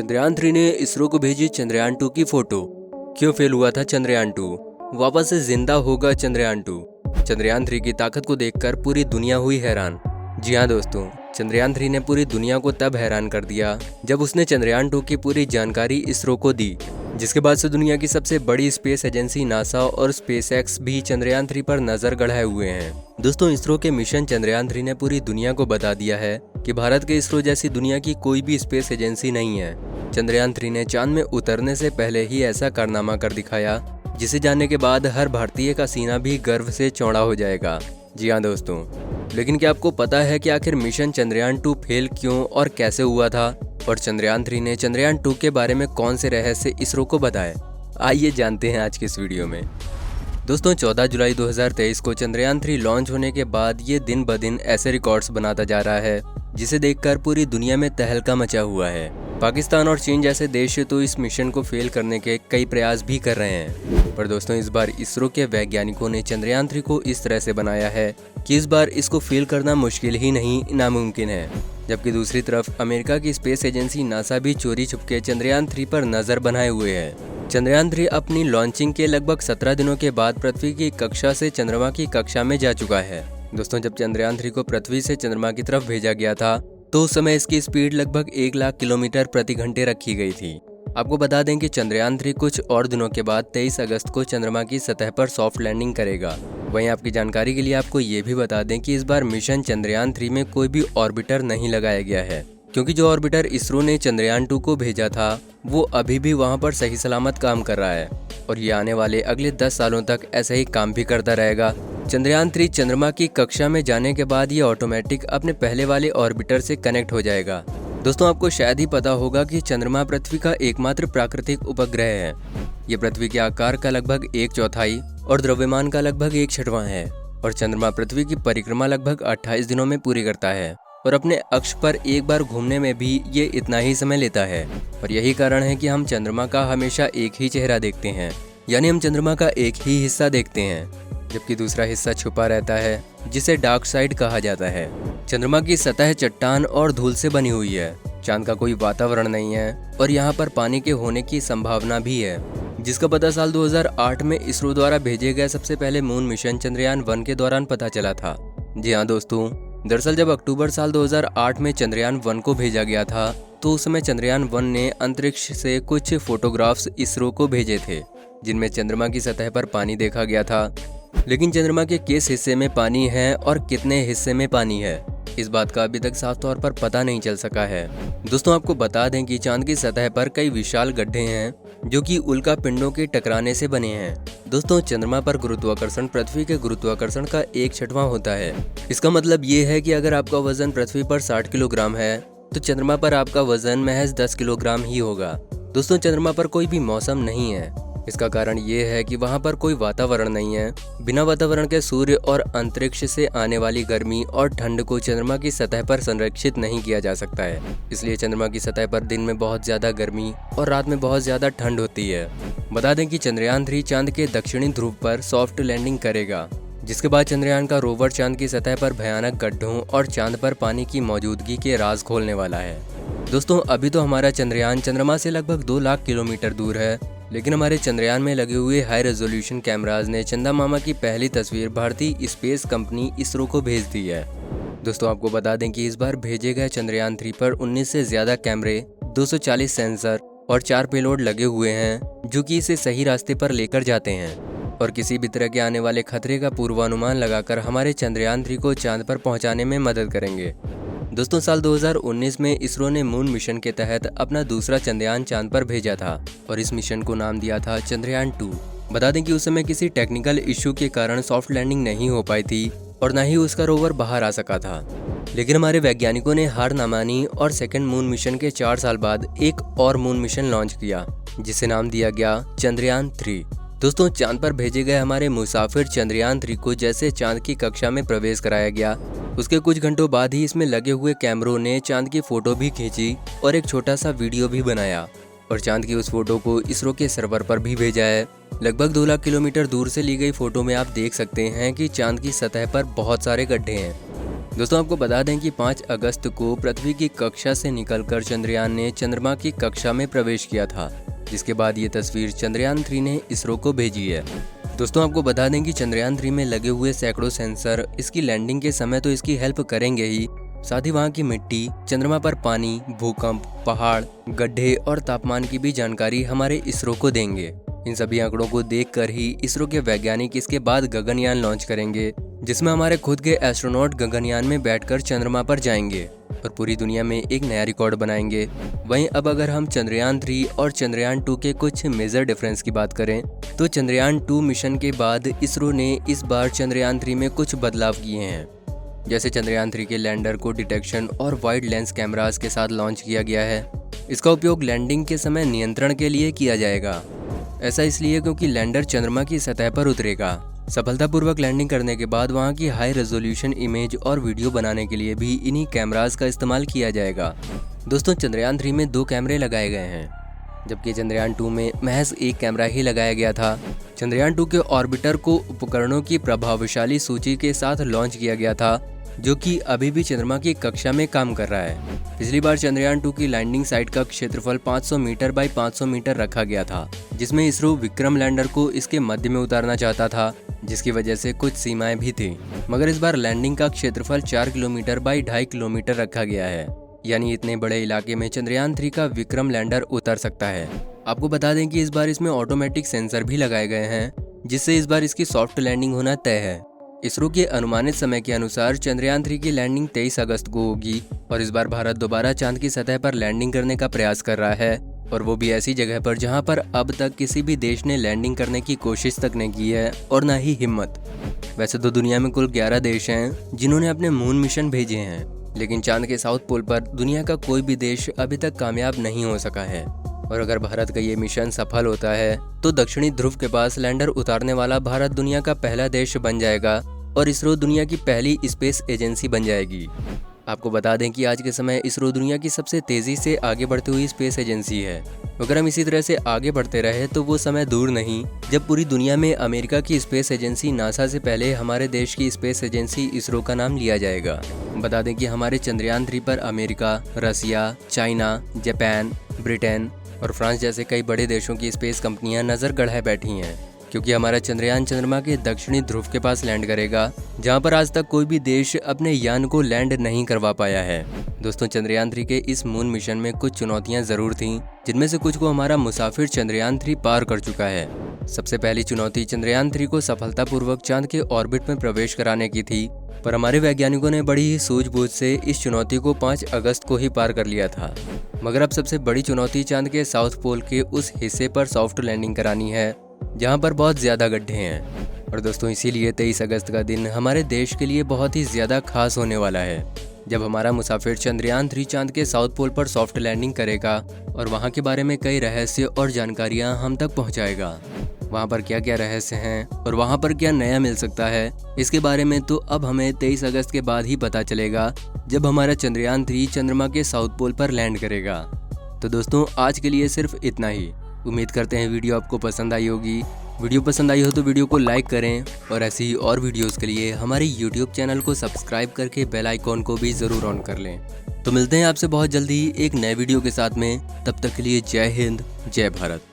चंद्रयान 3 ने इसरो को भेजी चंद्रयान 2 की फोटो। क्यों फेल हुआ था चंद्रयान 2? वापस से जिंदा होगा चंद्रयान 2? चंद्रयान 3 की ताकत को देखकर पूरी दुनिया हुई हैरान। जी हाँ दोस्तों, चंद्रयान 3 ने पूरी दुनिया को तब हैरान कर दिया जब उसने चंद्रयान 2 की पूरी जानकारी इसरो को दी, जिसके बाद से दुनिया की सबसे बड़ी स्पेस एजेंसी नासा और स्पेसएक्स भी चंद्रयान 3 पर नजर गड़ाए हुए हैं। दोस्तों, इसरो के मिशन चंद्रयान 3 ने पूरी दुनिया को बता दिया है कि भारत के इसरो जैसी दुनिया की कोई भी स्पेस एजेंसी नहीं है। चंद्रयान 3 ने चांद में उतरने से पहले ही ऐसा कारनामा कर दिखाया जिसे जानने के बाद हर भारतीय का सीना भी गर्व से चौड़ा हो जाएगा। जी हाँ दोस्तों, लेकिन क्या आपको पता है कि आखिर मिशन चंद्रयान 2 फेल क्यों और कैसे हुआ था, और चंद्रयान 3 ने चंद्रयान 2 के बारे में कौन से रहस्य इसरो को बताए? आइए जानते हैं आज के इस वीडियो में। दोस्तों, 14 जुलाई 2023 को चंद्रयान 3 लॉन्च होने के बाद ये दिन ब दिन ऐसे रिकॉर्ड्स बनाता जा रहा है जिसे देखकर पूरी दुनिया में तहलका मचा हुआ है। पाकिस्तान और चीन जैसे देश तो इस मिशन को फेल करने के कई प्रयास भी कर रहे हैं, पर दोस्तों इस बार इसरो के वैज्ञानिकों ने चंद्रयान 3 को इस तरह से बनाया है कि इस बार इसको फेल करना मुश्किल ही नहीं, नामुमकिन है। जबकि दूसरी तरफ अमेरिका की स्पेस एजेंसी नासा भी चोरी छुपके चंद्रयान 3 पर नजर बनाए हुए है। चंद्रयान 3 अपनी लॉन्चिंग के लगभग 17 दिनों के बाद पृथ्वी की कक्षा से चंद्रमा की कक्षा में जा चुका है। दोस्तों, जब चंद्रयान 3 को पृथ्वी से चंद्रमा की तरफ भेजा गया था तो उस समय इसकी स्पीड लगभग 1 लाख किलोमीटर प्रति घंटे रखी गई थी। आपको बता दें कि चंद्रयान 3 कुछ और दिनों के बाद 23 अगस्त को चंद्रमा की सतह पर सॉफ्ट लैंडिंग करेगा। वहीं आपकी जानकारी के लिए आपको ये भी बता दें कि इस बार मिशन चंद्रयान 3 में कोई भी ऑर्बिटर नहीं लगाया गया है, क्योंकि जो ऑर्बिटर इसरो ने चंद्रयान 2 को भेजा था वो अभी भी वहां पर सही सलामत काम कर रहा है और ये आने वाले अगले 10 सालों तक ऐसा ही काम भी करता रहेगा। चंद्रयान 3 चंद्रमा की कक्षा में जाने के बाद ये ऑटोमेटिक अपने पहले वाले ऑर्बिटर से कनेक्ट हो जाएगा। दोस्तों, आपको शायद ही पता होगा कि चंद्रमा पृथ्वी का एकमात्र प्राकृतिक उपग्रह है। ये पृथ्वी के आकार का लगभग 1/4 और द्रव्यमान का लगभग 1/6 है और चंद्रमा पृथ्वी की परिक्रमा लगभग 28 दिनों में पूरी करता है और अपने अक्ष पर एक बार घूमने में भी ये इतना ही समय लेता है। और यही कारण है कि हम चंद्रमा का हमेशा एक ही चेहरा देखते हैं, यानी हम चंद्रमा का एक ही हिस्सा देखते हैं, जबकि दूसरा हिस्सा छुपा रहता है जिसे डार्क साइड कहा जाता है। चंद्रमा की सतह चट्टान और धूल से बनी हुई है। चांद का कोई वातावरण नहीं है और यहाँ पर पानी के होने की संभावना भी है, जिसका पता साल 2008 में इसरो द्वारा भेजे गए सबसे पहले मून मिशन चंद्रयान 1 के दौरान पता चला था। जी हाँ दोस्तों, दरअसल जब अक्टूबर साल 2008 में चंद्रयान 1 को भेजा गया था तो उस समय चंद्रयान 1 ने अंतरिक्ष से कुछ फोटोग्राफ्स इसरो को भेजे थे जिनमें चंद्रमा की सतह पर पानी देखा गया था, लेकिन चंद्रमा के किस हिस्से में पानी है और कितने हिस्से में पानी है, इस बात का अभी तक साफ तौर पर पता नहीं चल सका है। दोस्तों, आपको बता दें कि चांद की सतह पर कई विशाल गड्ढे हैं जो कि उल्का पिंडों के टकराने से बने हैं। दोस्तों, चंद्रमा पर गुरुत्वाकर्षण पृथ्वी के गुरुत्वाकर्षण का 1/6 होता है। इसका मतलब ये है कि अगर आपका वजन पृथ्वी पर 60 किलोग्राम है तो चंद्रमा पर आपका वजन महज 10 किलोग्राम ही होगा। दोस्तों, चंद्रमा पर कोई भी मौसम नहीं है। इसका कारण ये है कि वहाँ पर कोई वातावरण नहीं है। बिना वातावरण के सूर्य और अंतरिक्ष से आने वाली गर्मी और ठंड को चंद्रमा की सतह पर संरक्षित नहीं किया जा सकता है। इसलिए चंद्रमा की सतह पर दिन में बहुत ज्यादा गर्मी और रात में बहुत ज्यादा ठंड होती है। बता दें कि चंद्रयान 3 चांद के दक्षिणी ध्रुव पर सॉफ्ट लैंडिंग करेगा, जिसके बाद चंद्रयान का रोवर चांद की सतह पर भयानक गड्ढों और चांद पर पानी की मौजूदगी के राज खोलने वाला है। दोस्तों, अभी तो हमारा चंद्रयान चंद्रमा से लगभग 2 लाख किलोमीटर दूर है, लेकिन हमारे चंद्रयान में लगे हुए हाई रेजोल्यूशन कैमराज ने चंदा मामा की पहली तस्वीर भारतीय स्पेस कंपनी इसरो को भेज दी है। दोस्तों, आपको बता दें कि इस बार भेजे गए चंद्रयान 3 पर 19 से ज्यादा कैमरे, 240 सेंसर और 4 पेलोड लगे हुए हैं जो कि इसे सही रास्ते पर लेकर जाते हैं और किसी भी तरह के आने वाले खतरे का पूर्वानुमान लगाकर हमारे चंद्रयान 3 को चांद पर पहुंचाने में मदद करेंगे। दोस्तों, साल 2019 में इसरो ने मून मिशन के तहत अपना दूसरा चंद्रयान चांद पर भेजा था और इस मिशन को नाम दिया था चंद्रयान 2। बता दें कि उस समय किसी टेक्निकल इश्यू के कारण सॉफ्ट लैंडिंग नहीं हो पाई थी और न ही उसका रोवर बाहर आ सका था, लेकिन हमारे वैज्ञानिकों ने हार ना मानी और सेकंड मून मिशन के 4 साल बाद एक और मून मिशन लॉन्च किया जिसे नाम दिया गया चंद्रयान 3। दोस्तों, चांद पर भेजे गए हमारे मुसाफिर चंद्रयान 3 को जैसे चांद की कक्षा में प्रवेश कराया गया, उसके कुछ घंटों बाद ही इसमें लगे हुए कैमरों ने चांद की फोटो भी खींची और एक छोटा सा वीडियो भी बनाया और चांद की उस फोटो को इसरो के सर्वर पर भी भेजा है। लगभग 2 लाख किलोमीटर दूर से ली गई फोटो में आप देख सकते हैं कि चांद की सतह पर बहुत सारे गड्ढे हैं। दोस्तों आपको बता दें कि 5 अगस्त को पृथ्वी की कक्षा से निकलकर चंद्रयान ने चंद्रमा की कक्षा में प्रवेश किया था, जिसके बाद ये तस्वीर चंद्रयान 3 ने इसरो को भेजी है। दोस्तों आपको बता दें कि चंद्रयान 3 में लगे हुए सैकड़ों सेंसर इसकी लैंडिंग के समय तो इसकी हेल्प करेंगे ही, साथ ही वहाँ की मिट्टी, चंद्रमा पर पानी, भूकंप, पहाड़, गड्ढे और तापमान की भी जानकारी हमारे इसरो को देंगे। इन सभी आंकड़ों को देखकर ही इसरो के वैज्ञानिक इसके बाद गगनयान लॉन्च करेंगे, जिसमें हमारे खुद के एस्ट्रोनॉट गगनयान में बैठकर चंद्रमा पर जाएंगे और पूरी दुनिया में एक नया रिकॉर्ड बनाएंगे। वहीं अब अगर हम चंद्रयान 3 और चंद्रयान 2 के कुछ मेजर डिफरेंस की बात करें तो चंद्रयान 2 मिशन के बाद इसरो ने इस बार चंद्रयान 3 में कुछ बदलाव किए हैं। जैसे चंद्रयान 3 के लैंडर को डिटेक्शन और वाइड लेंस कैमरास के साथ लॉन्च किया गया है। इसका उपयोग लैंडिंग के समय नियंत्रण के लिए किया जाएगा। ऐसा इसलिए क्योंकि लैंडर चंद्रमा की सतह पर उतरेगा। सफलतापूर्वक लैंडिंग करने के बाद वहां की हाई रेजोल्यूशन इमेज और वीडियो बनाने के लिए भी इन्हीं कैमरास का इस्तेमाल किया जाएगा। दोस्तों चंद्रयान 3 में 2 कैमरे लगाए गए हैं, जबकि चंद्रयान 2 में महज 1 कैमरा ही लगाया गया था। चंद्रयान 2 के ऑर्बिटर को उपकरणों की प्रभावशाली सूची के साथ लॉन्च किया गया था, जो कि अभी भी चंद्रमा की कक्षा में काम कर रहा है। पिछली बार चंद्रयान 2 की लैंडिंग साइट का क्षेत्रफल 500 मीटर बाई 500 मीटर रखा गया था, जिसमें इसरो विक्रम लैंडर को इसके मध्य में उतारना चाहता था, जिसकी वजह से कुछ सीमाएं भी थी। मगर इस बार लैंडिंग का क्षेत्रफल 4 किलोमीटर बाई 2.5 किलोमीटर रखा गया है, यानी इतने बड़े इलाके में चंद्रयान 3 का विक्रम लैंडर उतर सकता है। आपको बता दें कि इस बार इसमें ऑटोमेटिक सेंसर भी लगाए गए हैं, जिससे इस बार इसकी सॉफ्ट लैंडिंग होना तय है। इसरो के अनुमानित समय के अनुसार चंद्रयान 3 की लैंडिंग 23 अगस्त को होगी और इस बार भारत दोबारा चांद की सतह पर लैंडिंग करने का प्रयास कर रहा है, और वो भी ऐसी जगह पर जहां पर अब तक किसी भी देश ने लैंडिंग करने की कोशिश तक नहीं की है और न ही हिम्मत। वैसे तो दुनिया में कुल 11 देश हैं जिन्होंने अपने मून मिशन भेजे हैं, लेकिन चांद के साउथ पोल पर दुनिया का कोई भी देश अभी तक कामयाब नहीं हो सका है। और अगर भारत का ये मिशन सफल होता है तो दक्षिणी ध्रुव के पास लैंडर उतारने वाला भारत दुनिया का पहला देश बन जाएगा और इसरो दुनिया की पहली स्पेस एजेंसी बन जाएगी। आपको बता दें कि आज के समय इसरो दुनिया की सबसे तेजी से आगे बढ़ती हुई स्पेस एजेंसी है। अगर हम इसी तरह से आगे बढ़ते रहे तो वो समय दूर नहीं जब पूरी दुनिया में अमेरिका की स्पेस एजेंसी नासा से पहले हमारे देश की स्पेस एजेंसी इसरो का नाम लिया जाएगा। बता दें कि हमारे चंद्रयान 3 पर अमेरिका, रसिया, चाइना, जापान, ब्रिटेन और फ्रांस जैसे कई बड़े देशों की स्पेस कंपनियां नजर गड़ाए बैठी हैं, क्योंकि हमारा चंद्रयान चंद्रमा के दक्षिणी ध्रुव के पास लैंड करेगा, जहां पर आज तक कोई भी देश अपने यान को लैंड नहीं करवा पाया है। दोस्तों चंद्रयान 3 के इस मून मिशन में कुछ चुनौतियां जरूर थीं, जिनमें से कुछ को हमारा मुसाफिर चंद्रयान 3 पार कर चुका है। सबसे पहली चुनौती चंद्रयान 3 को सफलतापूर्वक चांद के ऑर्बिट में प्रवेश कराने की थी, पर हमारे वैज्ञानिकों ने बड़ी ही सूझबूझ से इस चुनौती को 5 अगस्त को ही पार कर लिया था। मगर अब सबसे बड़ी चुनौती चांद के साउथ पोल के उस हिस्से पर सॉफ्ट लैंडिंग करानी है, जहां पर बहुत ज़्यादा गड्ढे हैं। और दोस्तों इसीलिए 23 अगस्त का दिन हमारे देश के लिए बहुत ही ज़्यादा खास होने वाला है, जब हमारा मुसाफिर चंद्रयान 3 चांद के साउथ पोल पर सॉफ्ट लैंडिंग करेगा और वहां के बारे में कई रहस्य और जानकारियां हम तक पहुंचाएगा। वहां पर क्या क्या रहस्य हैं और वहां पर क्या नया मिल सकता है, इसके बारे में तो अब हमें 23 अगस्त के बाद ही पता चलेगा, जब हमारा चंद्रयान 3 चंद्रमा के साउथ पोल पर लैंड करेगा। तो दोस्तों आज के लिए सिर्फ इतना ही। उम्मीद करते हैं वीडियो आपको पसंद आई होगी। वीडियो पसंद आई हो तो वीडियो को लाइक करें और ऐसी ही और वीडियोस के लिए हमारे यूट्यूब चैनल को सब्सक्राइब करके बेल आइकॉन को भी ज़रूर ऑन कर लें। तो मिलते हैं आपसे बहुत जल्दी एक नए वीडियो के साथ में। तब तक के लिए जय हिंद, जय भारत।